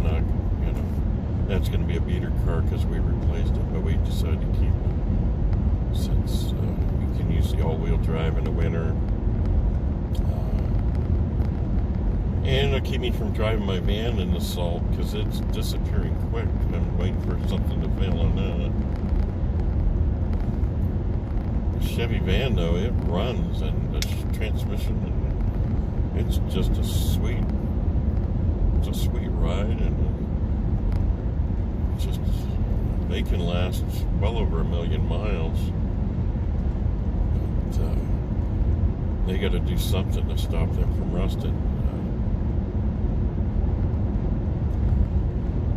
not, that's going to be a beater car because we replaced it, but we decided to keep it since we can use the all-wheel drive in the winter. And it'll keep me from driving my van in the salt because it's disappearing quick. I'm waiting for something to fail on that. The Chevy van, though, it runs, and the transmission, it's just a sweet ride, and just they can last well over 1 million miles. But, they got to do something to stop them from rusting.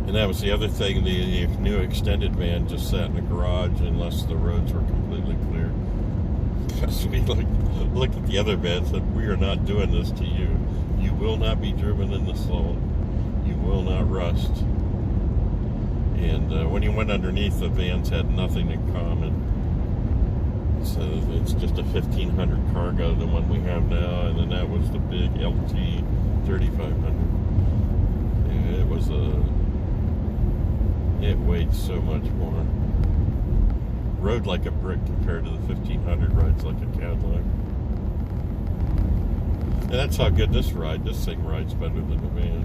And that was the other thing, the new extended van just sat in the garage unless the roads were completely clear. Because we looked at the other van and said, we are not doing this to you. You will not be driven in the salt. You will not rust. And when you went underneath, the vans had nothing in common. So it's just a 1500 cargo, the one we have now, and then that was the big LT 3500. It weighed so much more. Rode like a brick compared to the 1500, rides like a Cadillac. And that's how good this thing rides better than the van.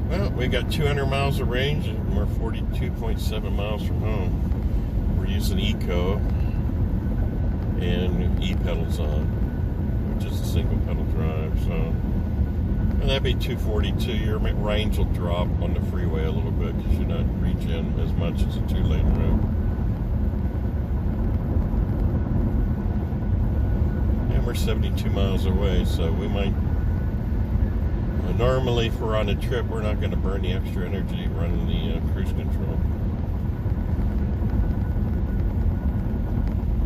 Well, we got 200 miles of range and we're 42.7 miles from home. We're using Eco and E-pedals on. Just a single pedal drive, so and that'd be 242. Your range will drop on the freeway a little bit because you're not regen as much as a 2-lane road. And we're 72 miles away, so we might normally if we're on a trip we're not going to burn the extra energy running the cruise control.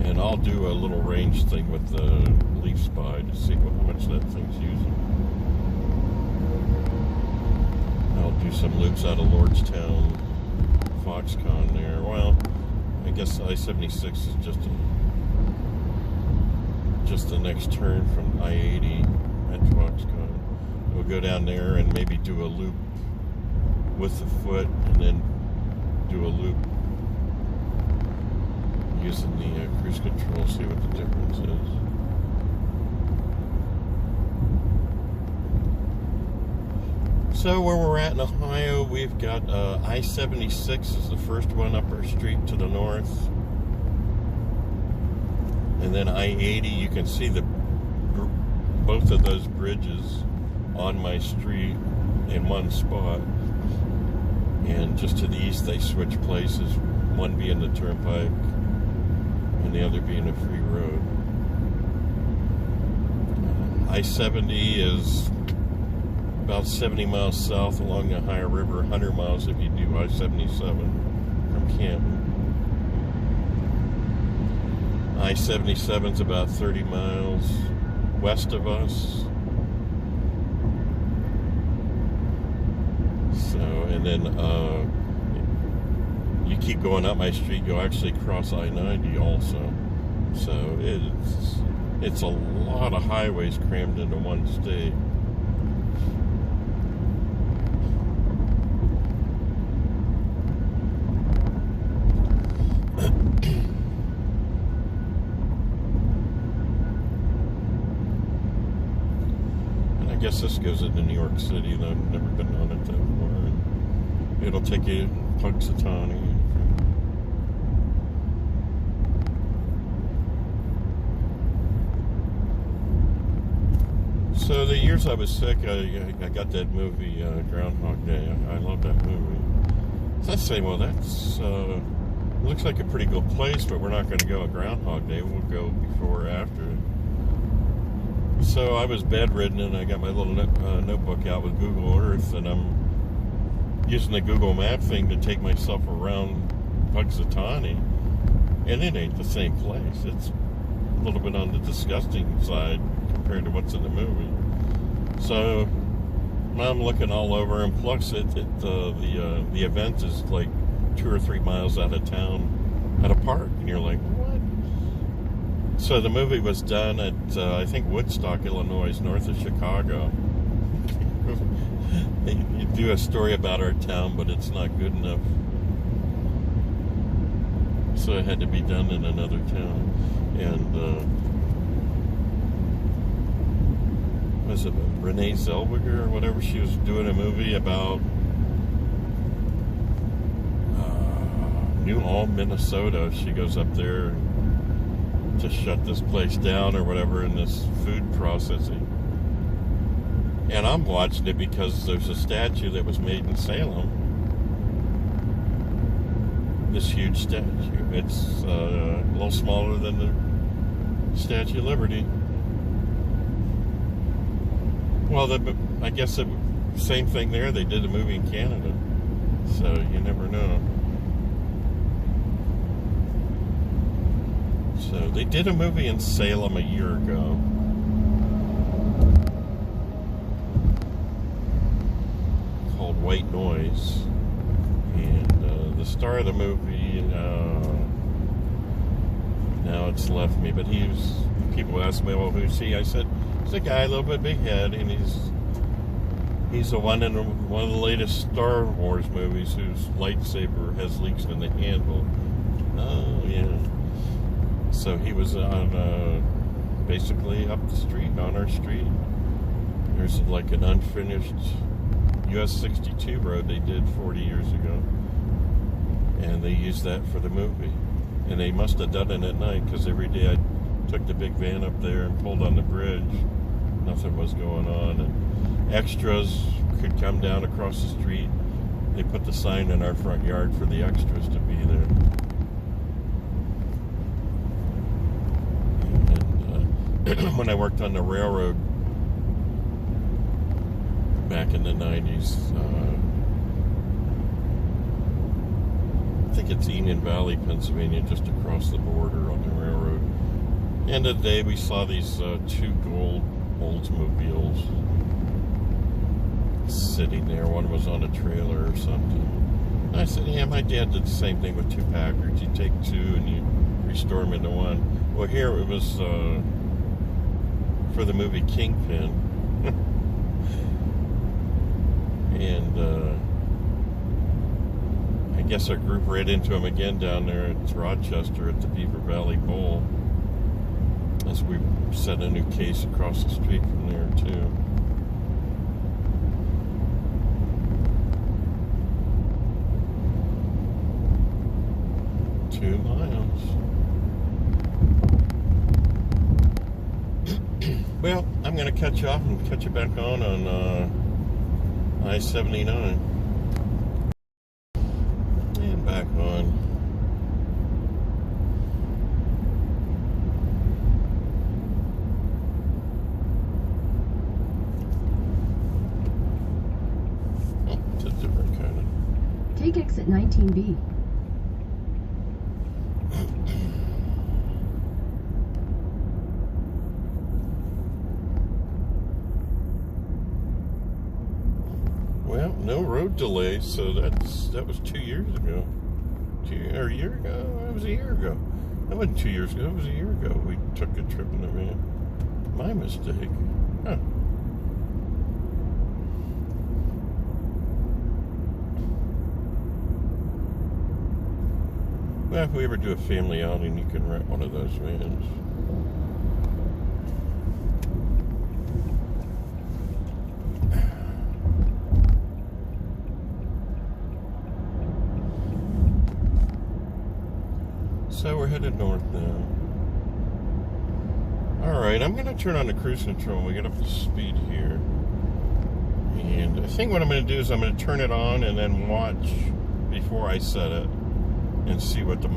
And I'll do a little range thing with the Leaf Spy to see how much that thing's using. I'll do some loops out of Lordstown, Foxconn there. Well, I guess I-76 is just the next turn from I-80 at Foxconn. We'll go down there and maybe do a loop with the foot and then do a loop using the cruise control, see what the difference is. So where we're at in Ohio, we've got I-76 is the first one up our street to the north. And then I-80, you can see both of those bridges on my street in one spot. And just to the east, they switch places, one being the turnpike and the other being a free road. I-70 is about 70 miles south along the Ohio River, 100 miles if you do I-77 from Canton. I-77 is about 30 miles west of us. So, and then you keep going up my street, you'll actually cross I-90 also. So it's a lot of highways crammed into one state. And I guess this goes into New York City, though I've never been on it that far. It'll take you to Punxsutawney. So the years I was sick, I got that movie, Groundhog Day. I love that movie. So I say, well, that's looks like a pretty good place, but we're not going to go at Groundhog Day. We'll go before or after. So I was bedridden, and I got my little notebook out with Google Earth, and I'm using the Google Map thing to take myself around Punxsutawney, and it ain't the same place. It's a little bit on the disgusting side compared to what's in the movie. So I'm looking all over, and plus the event is like 2 or 3 miles out of town at a park, and you're like, what? So the movie was done at, I think, Woodstock, Illinois, north of Chicago. You do a story about our town, but it's not good enough. So it had to be done in another town. And was it Renee Zellweger or whatever? She was doing a movie about New Ulm, Minnesota. She goes up there to shut this place down or whatever in this food processing. And I'm watching it because there's a statue that was made in Salem. This huge statue. It's a little smaller than the Statue of Liberty. Well, I guess the same thing there. They did a movie in Canada. So you never know. So they did a movie in Salem a year ago. Called White Noise. And the star of the movie, now it's left me, but people ask me, well, who's he? I said, he's a guy, a little bit big head, and he's the one in one of the latest Star Wars movies whose lightsaber has leaks in the handle. Oh, yeah. So he was on, basically up the street, on our street. There's like an unfinished US 62 road they did 40 years ago. And they used that for the movie. And they must have done it at night, because every day I took the big van up there and pulled on the bridge. Nothing was going on. And extras could come down across the street. They put the sign in our front yard for the extras to be there. And when I worked on the railroad back in the 90s, I think it's Union Valley, Pennsylvania, just across the border on the railroad. End of the day, we saw these two gold Oldsmobiles sitting there. One was on a trailer or something. And I said, yeah, my dad did the same thing with two Packards. You take two and you restore them into one. Well, here it was for the movie Kingpin. And I guess our group ran into him again down there at Rochester at the Beaver Valley Bowl, as we set a new case across the street from there too. Two miles. Well, I'm going to cut you off and cut you back on I-79. And back on. Oh, it's a different kind of... Take exit 19B. Well, no road delays, so that was 2 years ago. A year ago? It was a year ago. That wasn't 2 years ago, it was a year ago. We took a trip in the van. My mistake. Huh. Well, if we ever do a family outing, you can rent one of those vans. So we're headed north now. Alright, I'm going to turn on the cruise control when we get up to speed here. And I think what I'm going to do is I'm going to turn it on and then watch before I set it and see what the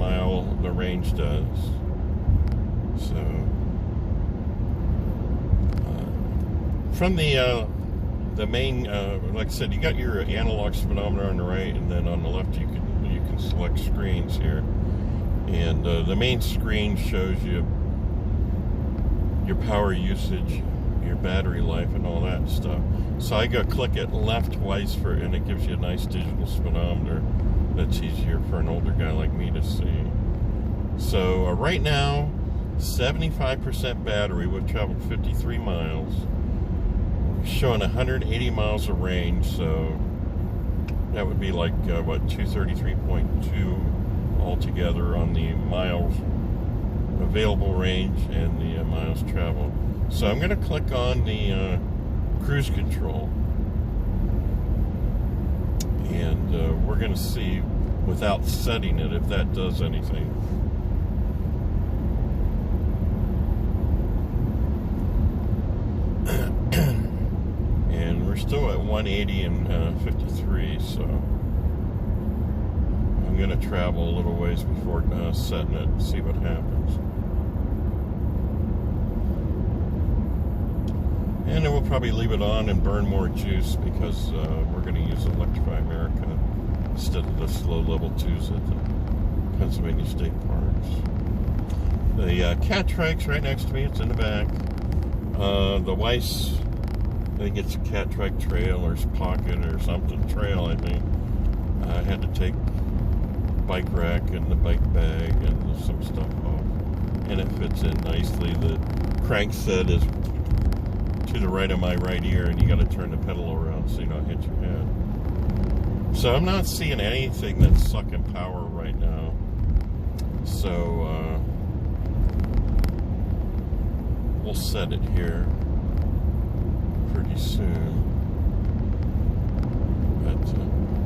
range does. So, from the main, like I said, you got your analog speedometer on the right, and then on the left you can select screens here. And the main screen shows you your power usage, your battery life, and all that stuff. So I click it left twice and it gives you a nice digital speedometer that's easier for an older guy like me to see. So right now, 75% battery. We've traveled 53 miles. Showing 180 miles of range, so that would be like, 233.2 altogether on the miles available range and the miles traveled. So I'm going to click on the cruise control, and we're going to see, without setting it, if that does anything. And we're still at 180 and 53, so I'm going to travel a little ways before setting it and see what happens. And then we'll probably leave it on and burn more juice, because we're going to use Electrify America instead of the slow level 2s at the Pennsylvania State Parks. The Catrike's right next to me. It's in the back. The Weiss, I think it's a Catrike trail or pocket or something trail, I think. I had to take bike rack and the bike bag and some stuff off, and it fits in nicely. The crank set is to the right of my right ear, and you got to turn the pedal around so you don't hit your head. So I'm not seeing anything that's sucking power right now. So we'll set it here pretty soon. But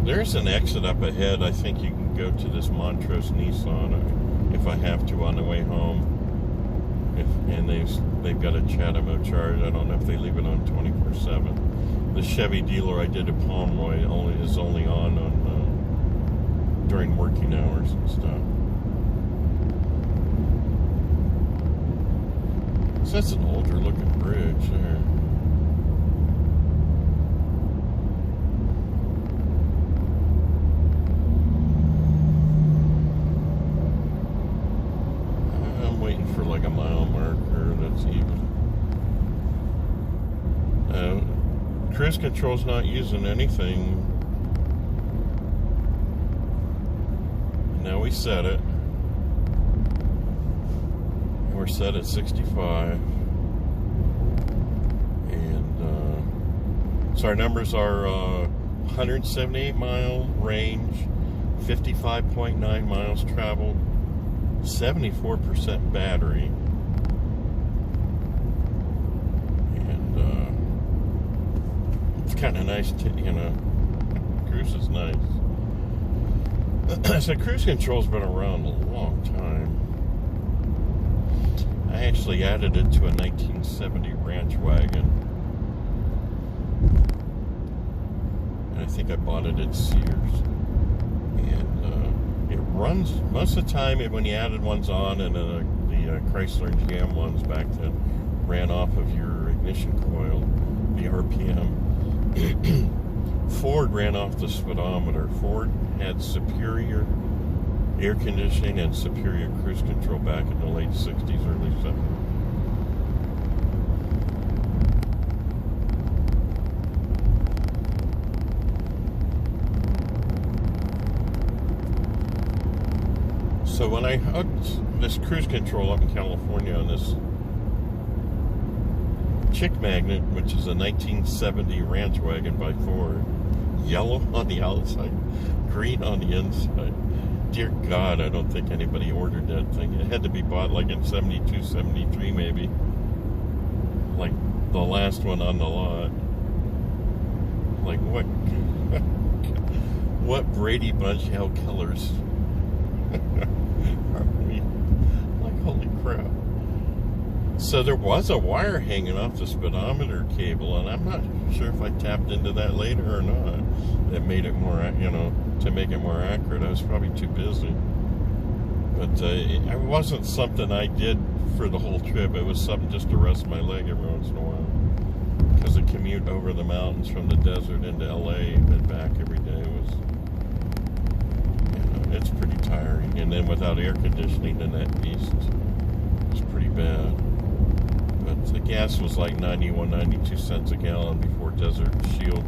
there's an exit up ahead. I think you can go to this Montrose Nissan if I have to on the way home. And they've got a Chatham charge. I don't know if they leave it on 24/7. The Chevy dealer I did at Pomeroy is only on during working hours and stuff. So that's an older looking bridge there. I'm waiting for like a mile marker that's even. Cruise control's not using anything. Now we set it. And we're set at 65. And so our numbers are 178 mile range, 55.9 miles traveled, 74% battery. Kind of nice, cruise is nice. So cruise control's been around a long time. I actually added it to a 1970 ranch wagon, and I think I bought it at Sears. And it runs most of the time. When you added ones on, and the Chrysler and GM ones back then ran off of your ignition coil, the RPM. Ford ran off the speedometer. Ford had superior air conditioning and superior cruise control back in the late 60s, early 70s. So when I hooked this cruise control up in California on this Chick Magnet, which is a 1970 ranch wagon by Ford, yellow on the outside, green on the inside. Dear God, I don't think anybody ordered that thing. It had to be bought like in 72, 73 maybe. Like the last one on the lot. Like what? What Brady Bunch hell killers are we? Like holy crap. So there was a wire hanging off the speedometer cable, and I'm not sure if I tapped into that later or not. That made it more, to make it more accurate. I was probably too busy. But it wasn't something I did for the whole trip. It was something just to rest my leg every once in a while. Because the commute over the mountains from the desert into LA and back every day was, it's pretty tiring. And then without air conditioning in that beast, it's pretty bad. But the gas was like 91, 92 cents a gallon before Desert Shield.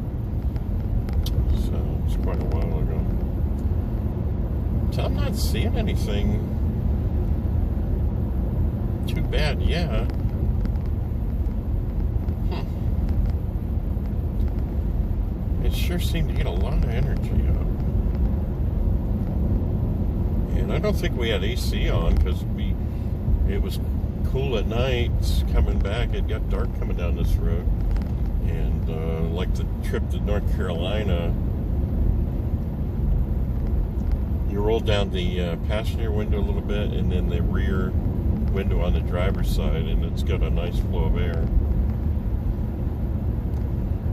So it's quite a while ago. So I'm not seeing anything too wasn't bad yet. It sure seemed to get a lot of energy up. And I don't think we had AC on because it was cool at night coming back. It got dark coming down this road. And like the trip to North Carolina, you roll down the passenger window a little bit and then the rear window on the driver's side, and it's got a nice flow of air.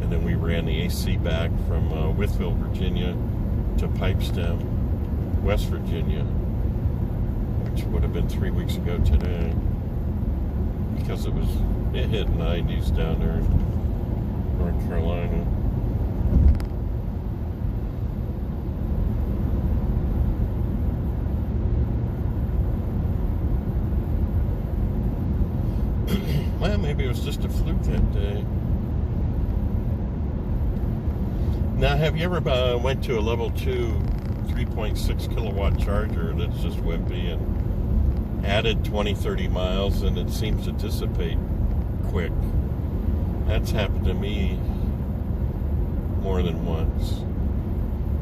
And then we ran the AC back from Withville, Virginia to Pipestem, West Virginia, which would have been 3 weeks ago today, because it hit 90s down there in North Carolina. Well, maybe it was just a fluke that day. Now, have you ever went to a level 2 3.6 kilowatt charger that's just wimpy and added 20-30 miles and it seems to dissipate quick? That's happened to me more than once.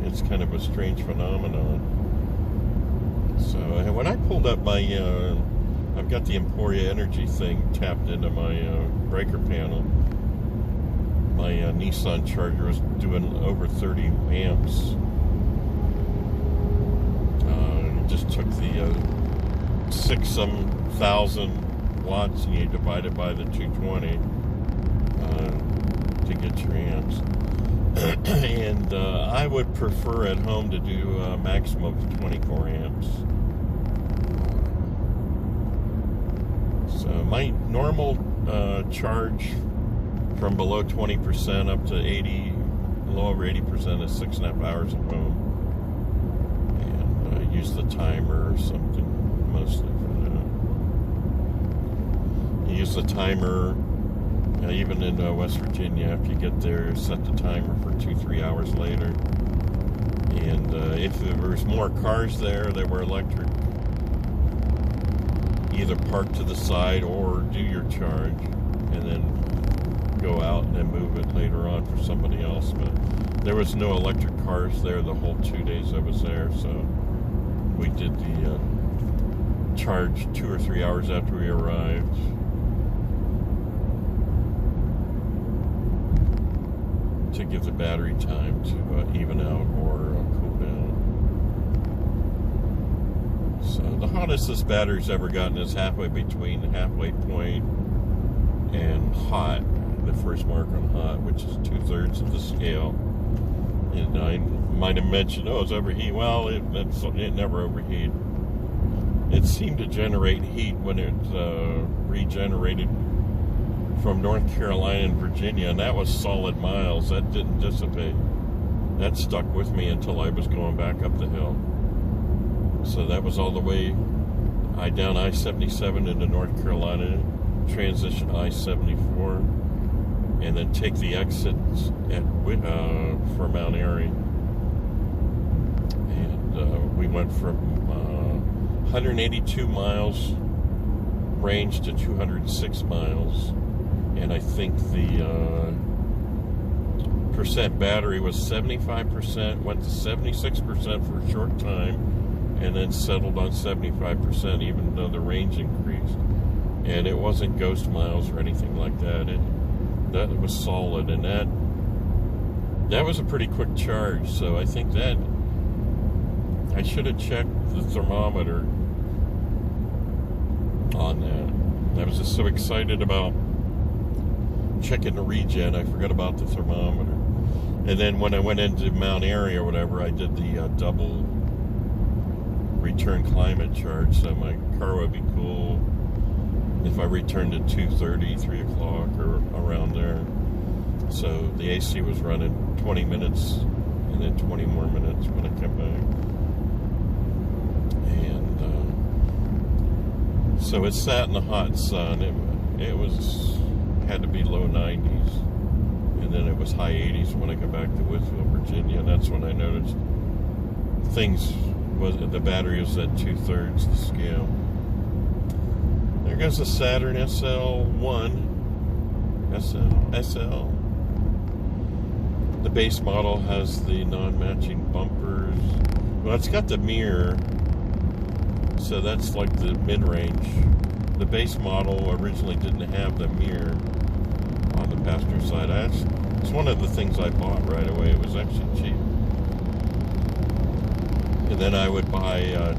It's kind of a strange phenomenon. So when I pulled up my I've got the Emporia Energy thing tapped into my breaker panel. My Nissan Charger was doing over 30 amps. It just took the 6,000 watts and you divide it by the 220 to get your amps. And I would prefer at home to do a maximum of 24 amps. So my normal charge from below 20% up to 80, a little over 80% is 6.5 hours at home. And I use the timer or something mostly for that. You use the timer, even in West Virginia, after you get there, set the timer for 2-3 hours later. And if there was more cars there that were electric, either park to the side or do your charge and then go out and then move it later on for somebody else. But there was no electric cars there the whole 2 days I was there, so we did the charge 2 or 3 hours after we arrived. To give the battery time to even out or cool down. So the hottest this battery's ever gotten is halfway between the halfway point and hot, the first mark on hot, which is 2/3 of the scale. And I might have mentioned, it's overheat. Well, it never overheated. It seemed to generate heat when it regenerated from North Carolina and Virginia, and that was solid miles. That didn't dissipate. That stuck with me until I was going back up the hill. So that was all the way down I-77 into North Carolina, transition I-74, and then take the exits for Mount Airy. And we went from 182 miles range to 206 miles. And I think the percent battery was 75%, went to 76% for a short time, and then settled on 75%, even though the range increased. And it wasn't ghost miles or anything like that. That was solid, and that was a pretty quick charge. So I think that I should have checked the thermometer on that. I was just so excited about checking the regen, I forgot about the thermometer. And then when I went into Mount Airy or whatever, I did the double return climate charge, so my car would be cool if I returned at 2:30, 3 o'clock, or around there. So the AC was running 20 minutes and then 20 more minutes when I came back. And so it sat in the hot sun. It had to be low 90s, and then it was high 80s when I got back to Withville, Virginia, and that's when I noticed the battery was at 2/3 the scale. There goes the Saturn SL1. SL. The base model has the non-matching bumpers. Well, it's got the mirror, so that's like the mid-range. The base model originally didn't have the mirror on the passenger side. It's one of the things I bought right away. It was actually cheap. And then I would buy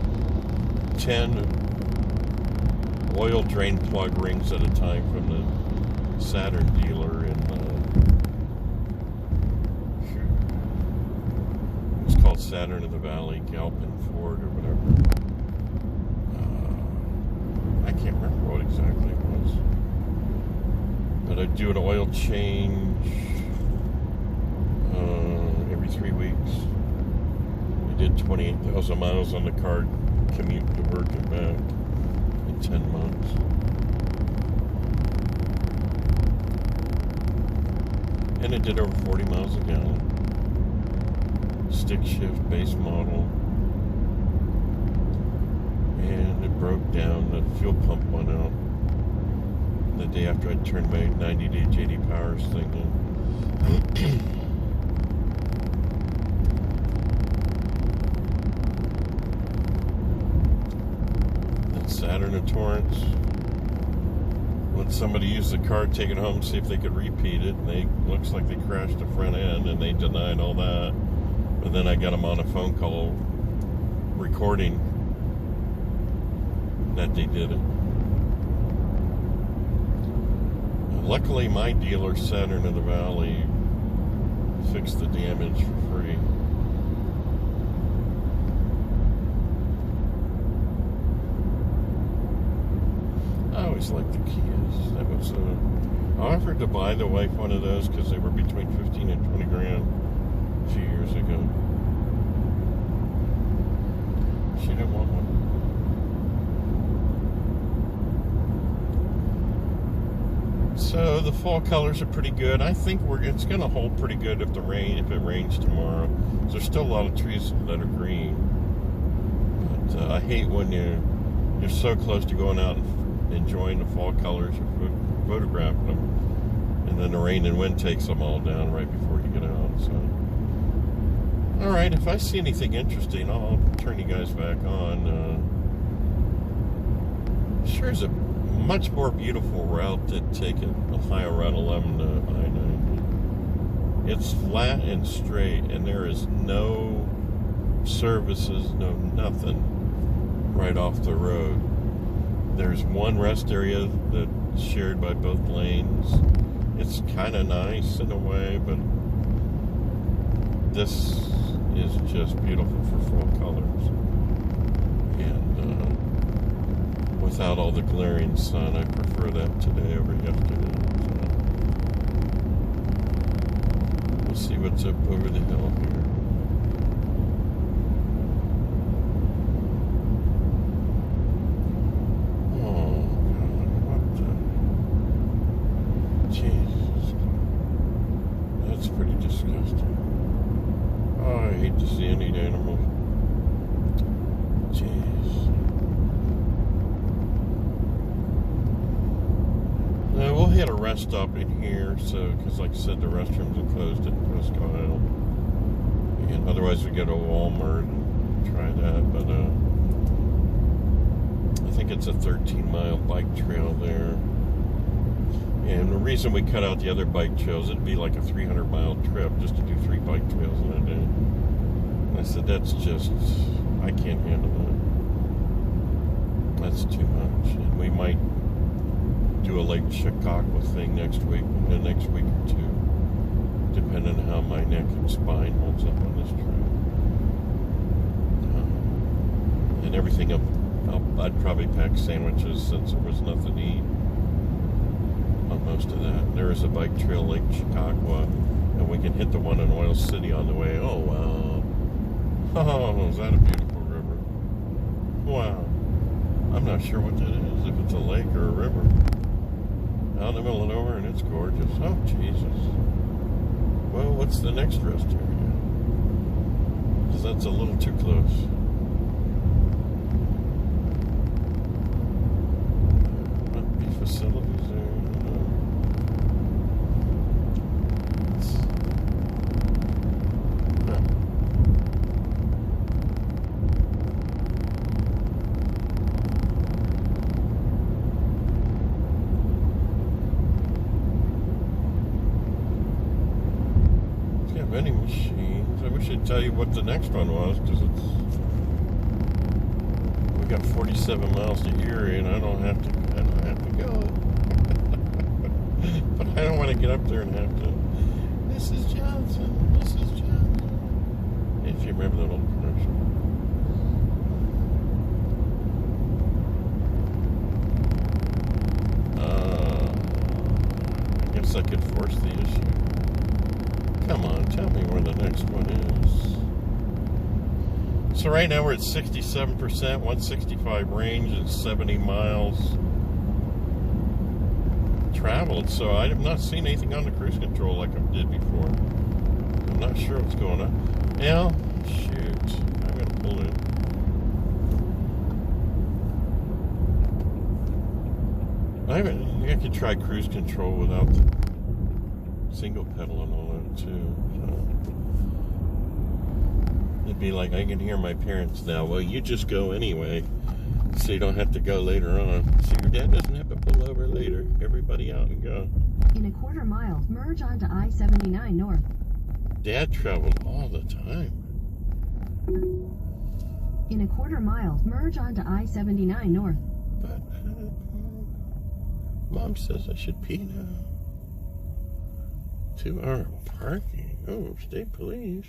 10 oil drain plug rings at a time from the Saturn dealer in it's called Saturn of the Valley, Galpin Ford or whatever. I can't remember what exactly it was, but I'd do an oil change every 3 weeks. I did 28,000 miles on the car commute to work and back in 10 months. And it did over 40 miles a gallon. Stick shift base model. And it broke down. The fuel pump went out the day after I turned my 90-day JD Powers thing in. That Saturn of Torrance. Let somebody use the car, take it home, see if they could repeat it. And looks like they crashed the front end, and they denied all that. But then I got them on a phone call recording that they did it. Luckily, my dealer, Saturn of the Valley, fixed the damage for free. I always liked the Kias. That was I offered to buy the wife one of those because they were between 15 and 20 grand a few years ago. She didn't want one. So the fall colors are pretty good. I think it's going to hold pretty good if it rains tomorrow. There's still a lot of trees that are green. But I hate when you're so close to going out and enjoying the fall colors or photographing them, and then the rain and wind takes them all down right before you get out. So, all right, if I see anything interesting, I'll turn you guys back on. Sure is a much more beautiful route to take it, Ohio Route 11 to I-90. It's flat and straight, and there is no services, no nothing right off the road. There's one rest area that's shared by both lanes. It's kind of nice in a way, but this is just beautiful for fall colors. And without all the glaring sun, I prefer that today over yesterday. So we'll see what's up over the hill here. To see any animal. Jeez. Now we'll hit a rest stop in here, because like I said, the restrooms are closed at Presque, and otherwise we go to Walmart and try that. But I think it's a 13-mile bike trail there. And the reason we cut out the other bike trails, it'd be like a 300-mile trip just to do 3 bike trails in a day. I said, that's just, I can't handle that. That's too much. And we might do a Lake Chicago thing next week, the next week or two, depending on how my neck and spine holds up on this trip. And everything up, I'd probably pack sandwiches since there was nothing to eat on most of that. There is a bike trail, Lake Chicago, and we can hit the one in Oil City on the way. Oh, wow. Oh, is that a beautiful river? Wow. I'm not sure what that is, if it's a lake or a river. Out in the middle of nowhere, and it's gorgeous. Oh, Jesus. Well, what's the next rest area? Because that's a little too close. vending machines. I wish I'd tell you what the next one was, because we got 47 miles to Erie, and I don't have to go. But I don't want to get up there and have to. Mrs. Johnson. If you remember that old commercial. I guess I could force the issue. Come on, tell me where the next one is. So right now we're at 67%, 165 range, and 70 miles traveled. So I have not seen anything on the cruise control like I did before. I'm not sure what's going on. Now, shoot, I'm going to pull in. I could try cruise control without the single pedal and all that too. So it'd be like, I can hear my parents now. Well, you just go anyway, so you don't have to go later on. So your dad doesn't have to pull over later. Everybody out and go. In a quarter mile, merge onto I-79 North. Dad traveled all the time. In a quarter mile, merge onto I-79 North. But Mom says I should pee now. 2-hour parking. Oh, state police.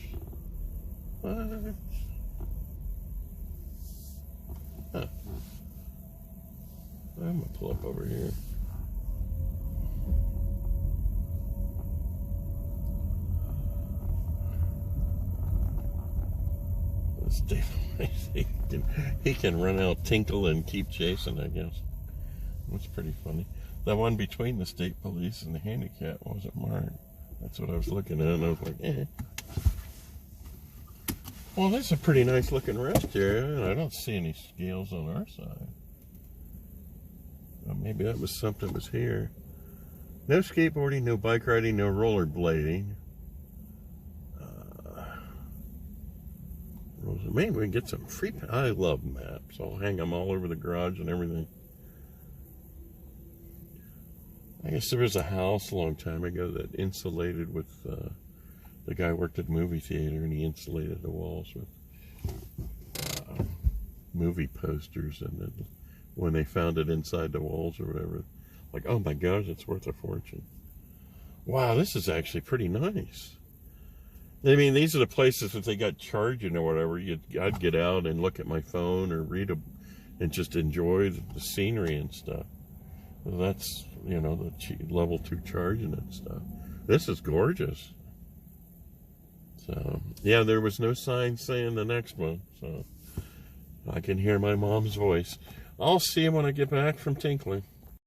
What? Huh. I'm gonna pull up over here. State police. He can run out, tinkle, and keep chasing, I guess. That's pretty funny. That one between the state police and the handicap wasn't marked. That's what I was looking at, and I was like, eh. Well, that's a pretty nice looking rest area, and I don't see any scales on our side. Well, maybe that was something that was here. No skateboarding, no bike riding, no rollerblading. Maybe we can get some free. I love maps. I'll hang them all over the garage and everything. I guess there was a house a long time ago that insulated with. The guy worked at the movie theater, and he insulated the walls with movie posters. And then when they found it inside the walls or whatever, like, oh my gosh, it's worth a fortune. Wow, this is actually pretty nice. I mean, these are the places if they got charging or whatever, I'd get out and look at my phone or read and just enjoy the scenery and stuff. Well, that's, you know, the level 2 charging and stuff. This is gorgeous. So, yeah, there was no sign saying the next one. So, I can hear my mom's voice. I'll see him when I get back from tinkling.